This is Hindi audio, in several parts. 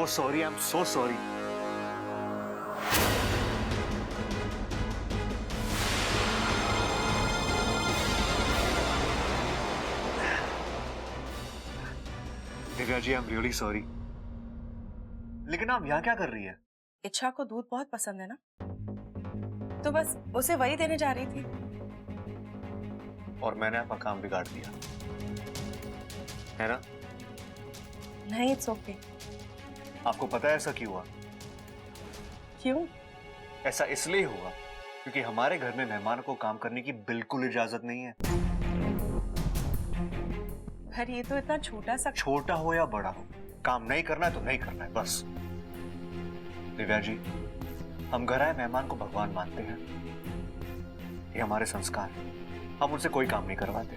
So sorry, I am so sorry. Divya ji, I am really sorry. लेकिन आप यहाँ क्या कर रही है? इच्छा को दूध बहुत पसंद है ना, तो बस उसे वही देने जा रही थी। और मैंने आपका काम बिगाड़ दिया है ना? नहीं, इट्स ओके। आपको पता है ऐसा क्यों हुआ? क्यों? ऐसा इसलिए हुआ क्योंकि हमारे घर में मेहमानों को काम करने की बिल्कुल इजाजत नहीं है। पर ये तो इतना छोटा सा। छोटा हो या बड़ा हो, काम नहीं करना है तो नहीं करना है, बस। दिव्या जी, हम घर आए मेहमान को भगवान मानते हैं, ये हमारे संस्कार हैं। हम उनसे कोई काम नहीं करवाते।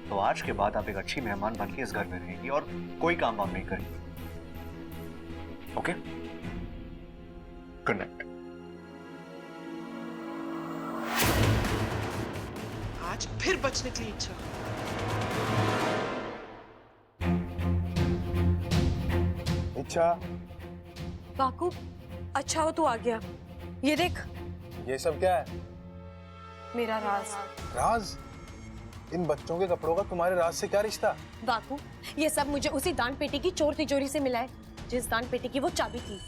तो आज के बाद आप एक अच्छी मेहमान बन के इस घर में रहेंगी और कोई काम वाम नहीं करेंगी। ओके? Good night. आज फिर बचने के लिए इच्छा। इच्छा, बाकू, अच्छा हो तू आ गया। ये देख, ये सब क्या है? मेरा राज। राज? इन बच्चों के कपड़ों का तुम्हारे राज से क्या रिश्ता? बाकू, ये सब मुझे उसी दान पेटी की चोर तिजोरी से मिला है, जिस दान पेटी की वो चाबी थी।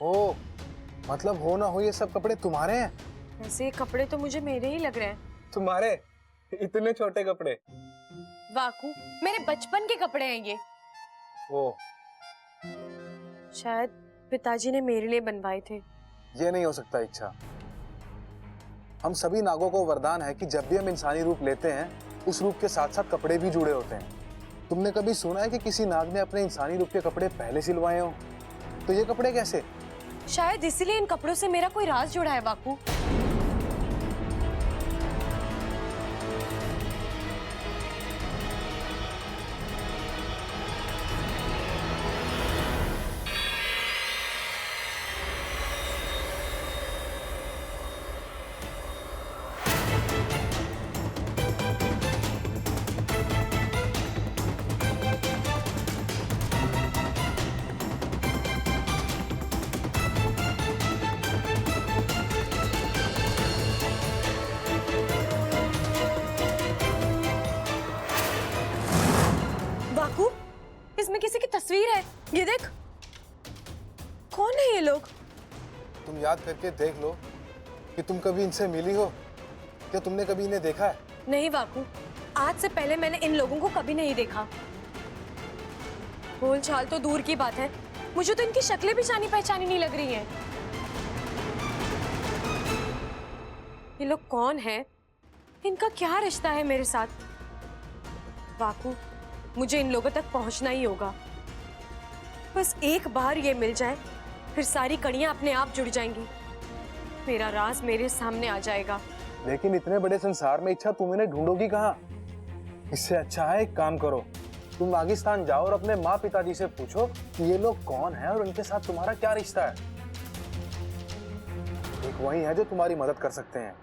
ओ, मतलब हो ना हो ये सब कपड़े तुम्हारे हैं? वैसे ये कपड़े तो मुझे मेरे ही लग रहे हैं। तुम्हारे? इतने छोटे कपड़े? बाकू, मेरे बचपन के कपड़े हैं ये। ओ, शायद पिताजी ने मेरे लिए बनवाए थे। ये नहीं हो सकता इच्छा। हम सभी नागों को वरदान है कि जब भी हम इंसानी रूप लेते हैं, उस रूप के साथ साथ कपड़े भी जुड़े होते हैं। तुमने कभी सुना है कि किसी नाग ने अपने इंसानी रूप के कपड़े पहले सिलवाए हो? तो ये कपड़े कैसे? शायद इसलिए इन कपड़ों से मेरा कोई राज जुड़ा है बाकू। बाकू, इसमें किसी की तस्वीर है, ये देख। कौन है ये लोग? तुम याद करके देख लो कि तुम कभी इनसे मिली हो। क्या तुमने कभी इन्हें देखा है? नहीं बाकू, आज से पहले मैंने इन लोगों को कभी नहीं देखा। बोल चाल तो दूर की बात है, मुझे तो इनकी शक्लें भी जानी पहचानी नहीं लग रही हैं। ये लोग कौन है? इनका क्या रिश्ता है मेरे साथ? बाकू, मुझे इन लोगों तक पहुंचना ही होगा। बस एक बार ये मिल जाए, फिर सारी कड़ियां अपने आप जुड़ जाएंगी। मेरा राज मेरे सामने आ जाएगा। लेकिन इतने बड़े संसार में इच्छा तुम इन्हें ढूंढोगी कहाँ? इससे अच्छा है एक काम करो, तुम पाकिस्तान जाओ और अपने माँ पिताजी से पूछो कि ये लोग कौन हैं और उनके साथ तुम्हारा क्या रिश्ता है। एक वही है जो तुम्हारी मदद कर सकते हैं।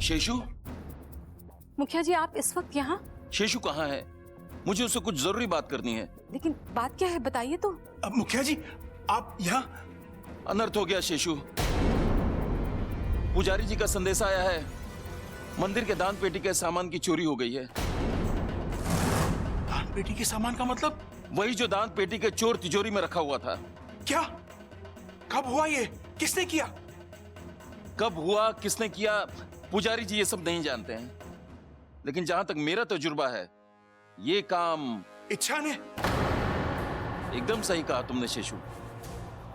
शेषु? मुखिया जी, आप इस वक्त यहाँ? शेषु कहाँ है? मुझे उससे कुछ जरूरी बात करनी है। लेकिन बात क्या है, बताइए तो। अब मुखिया जी, आप यहाँ? अनर्थ हो गया शेषु। पुजारी जी का संदेश आया है, मंदिर के दान पेटी के सामान की चोरी हो गई है। दान पेटी के सामान का मतलब? वही जो दान पेटी के चोर तिजोरी में रखा हुआ था। क्या? कब हुआ ये? किसने किया? कब हुआ, किसने किया, पुजारी जी ये सब नहीं जानते हैं। लेकिन जहां तक मेरा तजुर्बा है, ये काम इच्छा ने? एकदम सही कहा तुमने शेषु,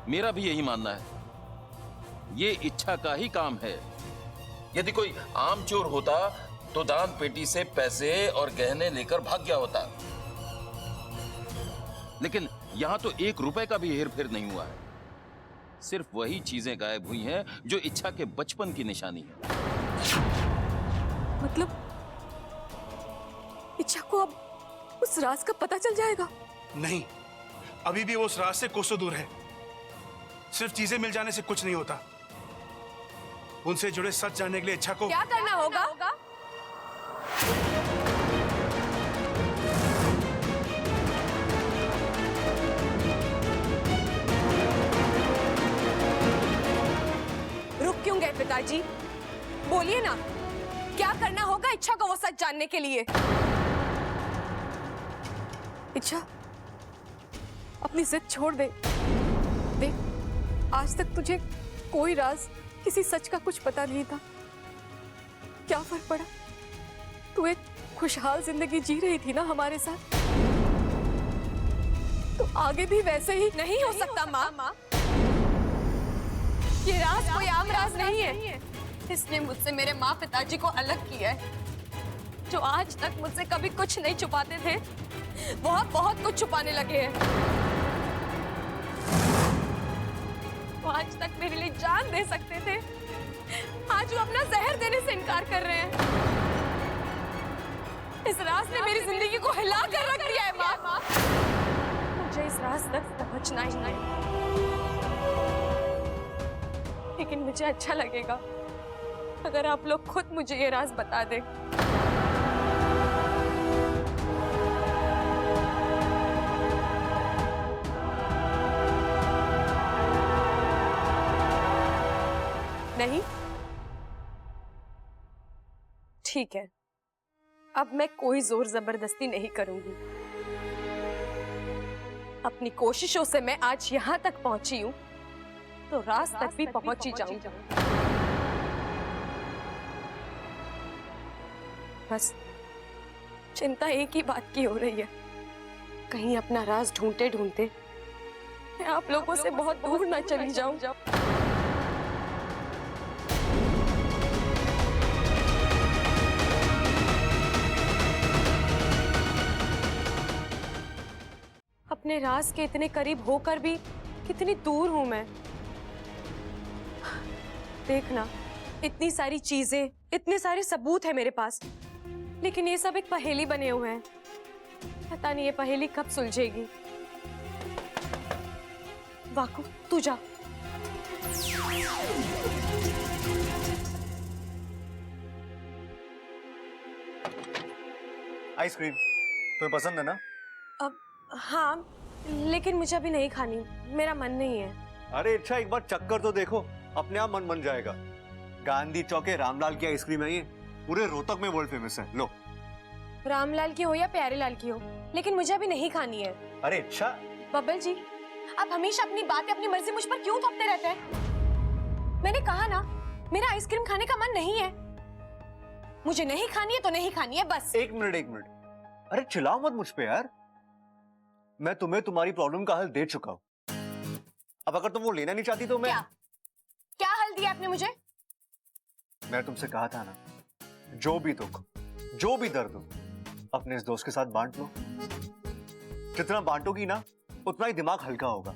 मेरा भी यही मानना है। ये इच्छा का ही काम है। यदि कोई आम चोर होता तो दान पेटी से पैसे और गहने लेकर भाग गया होता। लेकिन यहां तो 1 रुपए का भी हेरफेर नहीं हुआ है। सिर्फ वही चीजें गायब हुई हैं जो इच्छा के बचपन की निशानी है। मतलब इच्छा को अब उस राज का पता चल जाएगा? नहीं, अभी भी वो उस राज से कोसों दूर है। सिर्फ चीजें मिल जाने से कुछ नहीं होता। उनसे जुड़े सच जानने के लिए इच्छा को क्या करना होगा? रुक क्यों गए पिताजी? बोलिए ना, क्या करना होगा इच्छा को वो सच जानने के लिए? इच्छा, अपनी जिद छोड़ दे। देख, आज तक तुझे कोई राज, किसी सच का कुछ पता नहीं था। क्या फर्क पड़ा? तू एक खुशहाल जिंदगी जी रही थी ना हमारे साथ। तो आगे भी वैसे ही नहीं हो सकता माँ। ये राज कोई आम राज नहीं है। इसने मुझसे मेरे माँ पिताजी को अलग किया है। जो आज तक मुझसे कभी कुछ नहीं छुपाते थे, वो अब बहुत कुछ छुपाने लगे हैं। वो आज तक मेरे लिए जान दे सकते थे, आज वो अपना जहर देने से इनकार कर रहे हैं। इस राज ने मेरी जिंदगी को हिला कर रख दिया है माँ। मुझे इस राज तक पहुंचना ही नहीं, लेकिन मुझे अच्छा लगेगा अगर आप लोग खुद मुझे ये राज बता दें। नहीं? ठीक है, अब मैं कोई जोर जबरदस्ती नहीं करूंगी। अपनी कोशिशों से मैं आज यहां तक पहुंची हूं, तो राज तक भी पहुंच ही जाऊंगी। बस चिंता एक ही बात की हो रही है, कहीं अपना राज ढूंढते ढूंढते मैं आप लोगों से बहुत दूर ना चली जाऊं। अपने राज के इतने करीब होकर भी कितनी दूर हूं मैं। देखना, इतनी सारी चीजें, इतने सारे सबूत है मेरे पास, लेकिन ये सब एक पहेली बने हुए हैं। पता नहीं ये पहेली कब सुलझेगी। वाकु, तू जा। आइसक्रीम तुम्हें पसंद है ना? अब हाँ, लेकिन मुझे अभी नहीं खानी, मेरा मन नहीं है। अरे अच्छा, एक बार चक्कर तो देखो, अपने आप मन बन जाएगा। गांधी चौक के रामलाल की आइसक्रीम है ये, पूरे रोहतक में वर्ल्ड फेमस है। लो। रामलाल की हो या प्यारेलाल की हो, लेकिन मुझे अभी नहीं खानी है। अरे अच्छा। बब्बल जी, आप हमेशा अपनी बातें, अपनी मर्जी मुझ पर क्यों थोपते रहते हैं? मैंने कहा ना, मेरा आइसक्रीम खाने का मन नहीं है। मुझे नहीं खानी है तो नहीं खानी है, बस। एक मिनट। अरे चिल्लाओ मत मुझ पे यार। मैं तुम्हें तुम्हारी प्रॉब्लम का हल दे चुका हूं। अब अगर तुम वो लेना नहीं चाहती तो मैं क्या हल दिया आपने मुझे? मैं तुमसे कहा था ना, जो भी दुख, जो भी दर्द हो, अपने इस दोस्त के साथ बांट लो। जितना बांटोगी ना, उतना ही दिमाग हल्का होगा,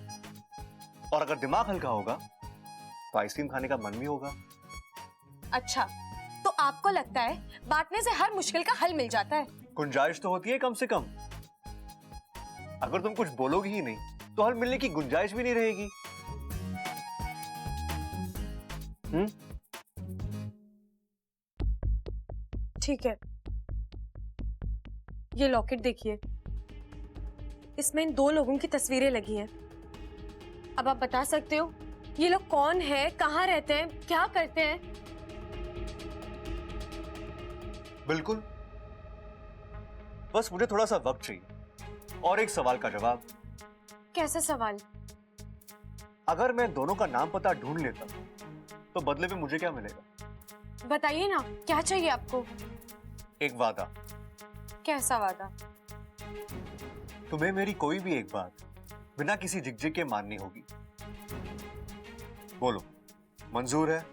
और अगर दिमाग हल्का होगा तो आइसक्रीम खाने का मन भी होगा। अच्छा, तो आपको लगता है बांटने से हर मुश्किल का हल मिल जाता है? गुंजाइश तो होती है कम से कम। अगर तुम कुछ बोलोगी ही नहीं तो हल मिलने की गुंजाइश भी नहीं रहेगी। ठीक है, ये लॉकेट देखिए, इसमें इन दो लोगों की तस्वीरें लगी हैं। अब आप बता सकते हो ये लोग कौन है, कहाँ रहते हैं, क्या करते हैं? बिल्कुल, बस मुझे थोड़ा सा वक्त चाहिए और एक सवाल का जवाब। कैसा सवाल? अगर मैं दोनों का नाम पता ढूंढ लेता तो बदले में मुझे क्या मिलेगा? बताइए ना, क्या चाहिए आपको? एक वादा। कैसा वादा? तुम्हें मेरी कोई भी एक बात बिना किसी झिकझिक के माननी होगी। बोलो, मंजूर है?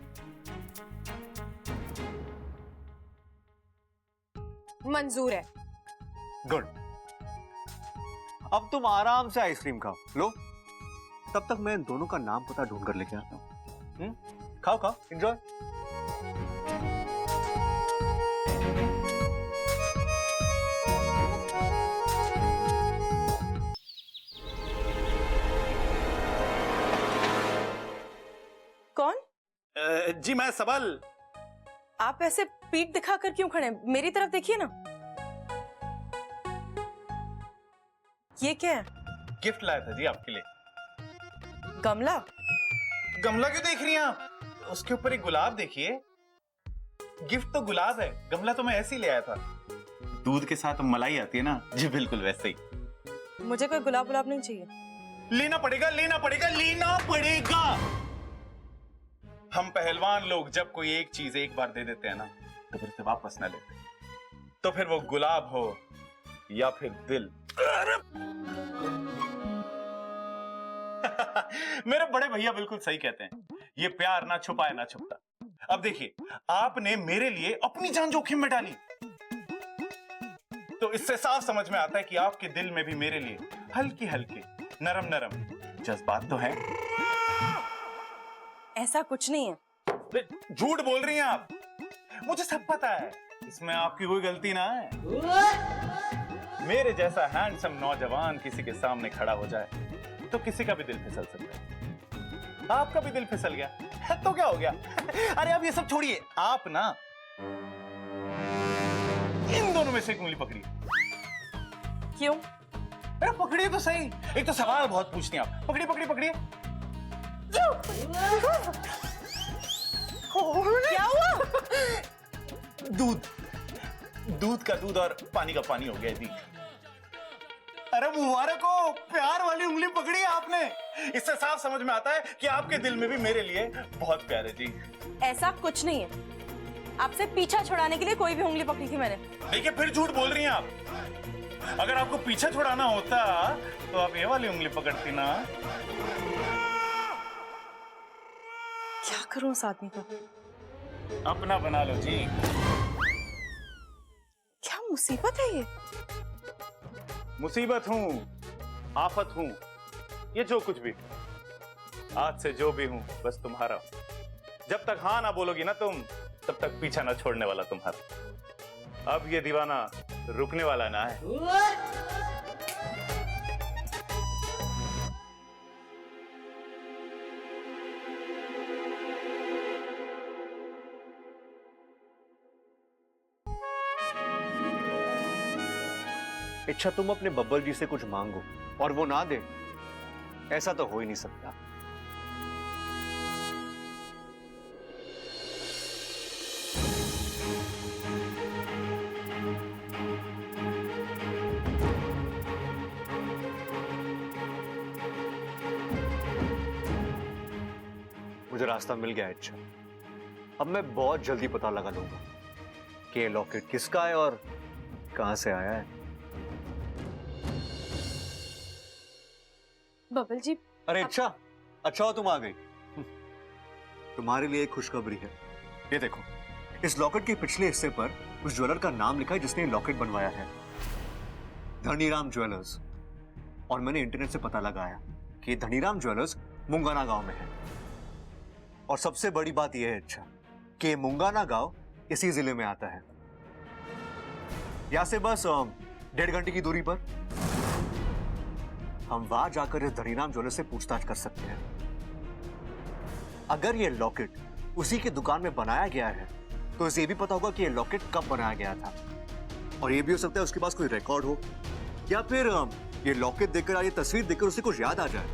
मंजूर है। गुड। अब तुम आराम से आइसक्रीम खाओ। लो, तब तक मैं इन दोनों का नाम पता ढूंढ कर लेके आता हूँ। खाओ खाओ, एंजॉय। कौन? जी मैं सबल। आप ऐसे पीठ दिखाकर क्यों खड़े हैं? मेरी तरफ देखिए ना। ये क्या है? गिफ्ट लाया था जी आपके लिए। गमला? गमला क्यों देख रही हैं आप? उसके ऊपर एक गुलाब देखिए। गिफ्ट तो गुलाब है, गमला तो मैं ऐसे ही ले आया था। दूध के साथ मलाई आती है ना, जी बिल्कुल वैसे ही। मुझे कोई गुलाब गुलाब नहीं चाहिए। लेना पड़ेगा, लेना पड़ेगा, लेना पड़ेगा। हम पहलवान लोग जब कोई एक चीज एक बार दे देते हैं ना, तो फिर से वापस ना लेते। तो फिर वो गुलाब हो या फिर दिल। मेरे बड़े भैया बिल्कुल सही कहते हैं, ये प्यार ना छुपाए ना छुपता। अब देखिए, आपने मेरे लिए अपनी जान जोखिम में डाली, तो इससे साफ समझ में आता है कि आपके दिल में भी मेरे लिए हल्की हल्की नरम नरम जज्बात तो है। ऐसा कुछ नहीं है। झूठ बोल रही हैं आप, मुझे सब पता है, इसमें आपकी कोई गलती ना है। मेरे जैसा हैंडसम नौजवान किसी के सामने खड़ा हो जाए तो किसी का भी दिल फिसल सकता है। आपका भी दिल फिसल गया तो क्या हो गया? अरे अब ये सब छोड़िए, आप ना इन दोनों में से एक उंगली पकड़िए। क्यों? अरे पकड़िए तो सही, एक तो सवाल बहुत पूछती हैं आप। पकड़िए पकड़िए पकड़िए। क्या हुआ? दूध, दूध का दूध और पानी का पानी हो गया जी। अरे मुबारक हो, प्यार वाली उंगली पकड़ी है आपने। इससे साफ समझ में आता है कि आपके दिल में भी मेरे लिए बहुत प्यार है जी। ऐसा कुछ नहीं है। आपसे पीछा छुड़ाने के लिए कोई भी उंगली पकड़ी थी मैंने। देखिए फिर झूठ बोल रही हैं आप। अगर आपको पीछे छुड़ाना होता तो आप ये वाली उंगली पकड़ती ना। क्या करूं उस आदमी को? अपना बना लो जी। क्या मुसीबत है ये? मुसीबत हूं, आफत हूं, ये जो कुछ भी, आज से जो भी हूं बस तुम्हारा। जब तक हाँ ना बोलोगी ना तुम, तब तक पीछा ना छोड़ने वाला तुम्हारा। अब ये दीवाना रुकने वाला ना है। इच्छा तुम अपने बब्बल जी से कुछ मांगो और वो ना दे, ऐसा तो हो ही नहीं सकता। मुझे रास्ता मिल गया इच्छा। अब मैं बहुत जल्दी पता लगा लूंगा कि ये लॉकेट किसका है और कहां से आया है। बबल जी। अरे अच्छा, अच्छा हो तुम आ गई। तुम्हारे लिए एक खुशखबरी है। ये देखो, इस लॉकेट के पिछले हिस्से पर उस ज्वेलर का नाम लिखा है जिसने लॉकेट बनवाया है, धनीराम ज्वेलर्स। और मैंने इंटरनेट से पता लगाया कि धनीराम ज्वेलर्स मुंगाना गांव में है। और सबसे बड़ी बात यह है अच्छा कि मुंगाना गांव इसी जिले में आता है, यहां से बस 1.5 घंटे की दूरी पर। हम वहां जाकर इस धनीराम ज्वेलर से पूछताछ कर सकते हैं। अगर यह लॉकेट उसी की दुकान में बनाया गया है तो इसे भी पता होगा कि यह लॉकेट कब बनाया गया था। और यह भी हो सकता है उसके पास कोई रिकॉर्ड हो, या फिर ये लॉकेट देखकर या ये तस्वीर देखकर उसे कुछ याद आ जाए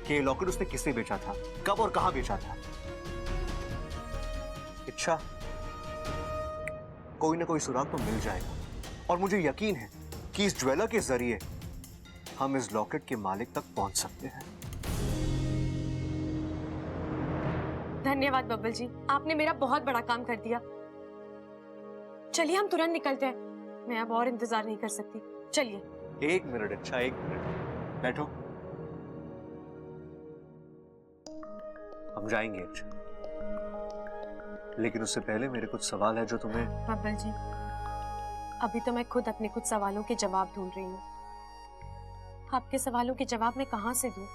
कि ये लॉकेट उसने किसने बेचा था, कब और कहां बेचा था। इच्छा, कोई ना कोई सुराग तो मिल जाएगा और मुझे यकीन है कि इस ज्वेलर के जरिए हम इस लॉकेट के मालिक तक पहुंच सकते हैं। धन्यवाद बबल जी, आपने मेरा बहुत बड़ा काम कर दिया। चलिए हम तुरंत निकलते हैं, मैं अब और इंतजार नहीं कर सकती। चलिए। 1 मिनट अच्छा, 1 मिनट बैठो। हम जाएंगे अच्छा, लेकिन उससे पहले मेरे कुछ सवाल है जो तुम्हें। बबल जी, अभी तो मैं खुद अपने कुछ सवालों के जवाब ढूंढ रही हूँ। आपके सवालों के जवाब मैं कहां से दूं?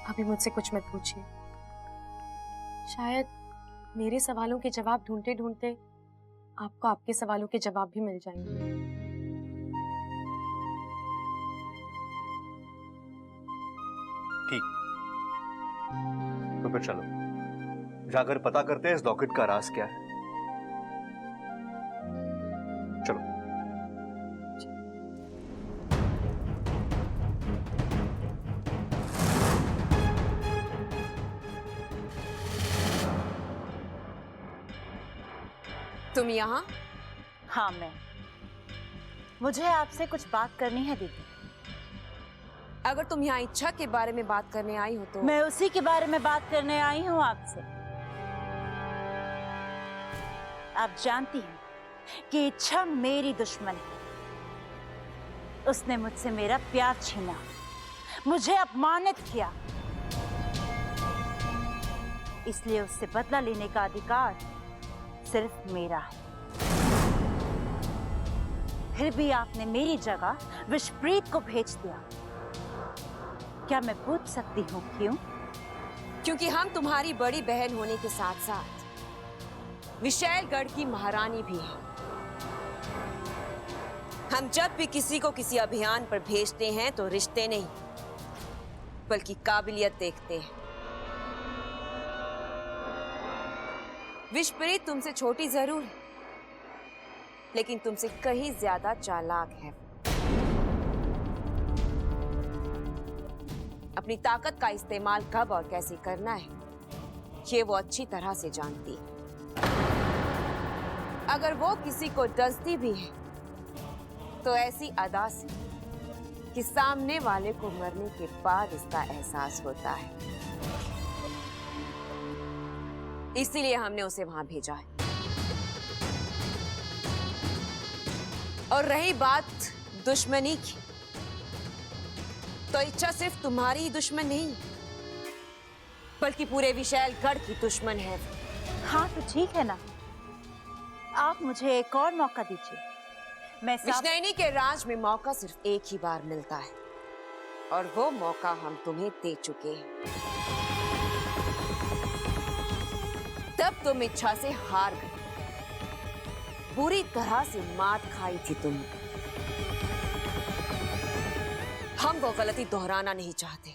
अभी मुझसे कुछ मत पूछिए। शायद मेरे सवालों के जवाब ढूंढते ढूंढते आपको आपके सवालों के जवाब भी मिल जाएंगे। ठीक, तो फिर चलो। जाकर पता करते हैं इस लॉकेट का राज क्या है। चलो। तुम यहाँ? हाँ मैं। मुझे आपसे कुछ बात करनी है दीदी। अगर तुम यहाँ इच्छा के बारे में बात करने आई हो तो मैं उसी के बारे में बात करने आई हूँ आपसे। आप जानती हैं कि इच्छा मेरी दुश्मन है। उसने मुझसे मेरा प्यार छीना, मुझे अपमानित किया, इसलिए उससे बदला लेने का अधिकार सिर्फ मेरा है। फिर भी आपने मेरी जगह विशप्रीत को भेज दिया। क्या मैं पूछ सकती हूँ क्यों? क्योंकि हम तुम्हारी बड़ी बहन होने के साथ साथ विशैलगढ़ की महारानी भी हैं। हम जब भी किसी को किसी अभियान पर भेजते हैं तो रिश्ते नहीं बल्कि काबिलियत देखते हैं। विशप्रीत तुमसे छोटी जरूर है, लेकिन तुमसे कहीं ज्यादा चालाक है। अपनी ताकत का इस्तेमाल कब और कैसे करना है, ये वो अच्छी तरह से जानती है। अगर वो किसी को डसती भी है, तो ऐसी अदा से कि सामने वाले को मरने के बाद इसका एहसास होता है। इसीलिए हमने उसे वहां भेजा है। और रही बात दुश्मनी की, तो इच्छा सिर्फ तुम्हारी ही दुश्मन नहीं बल्कि पूरे विशैलगढ़ की दुश्मन है। हाँ तो ठीक है ना, आप मुझे एक और मौका दीजिए। मैं विष्णुनी के राज में मौका सिर्फ एक ही बार मिलता है और वो मौका हम तुम्हें दे चुके हैं। तब तुम इच्छा से हार गए, बुरी तरह से मात खाई थी तुमने। हम वो गलती दोहराना नहीं चाहते।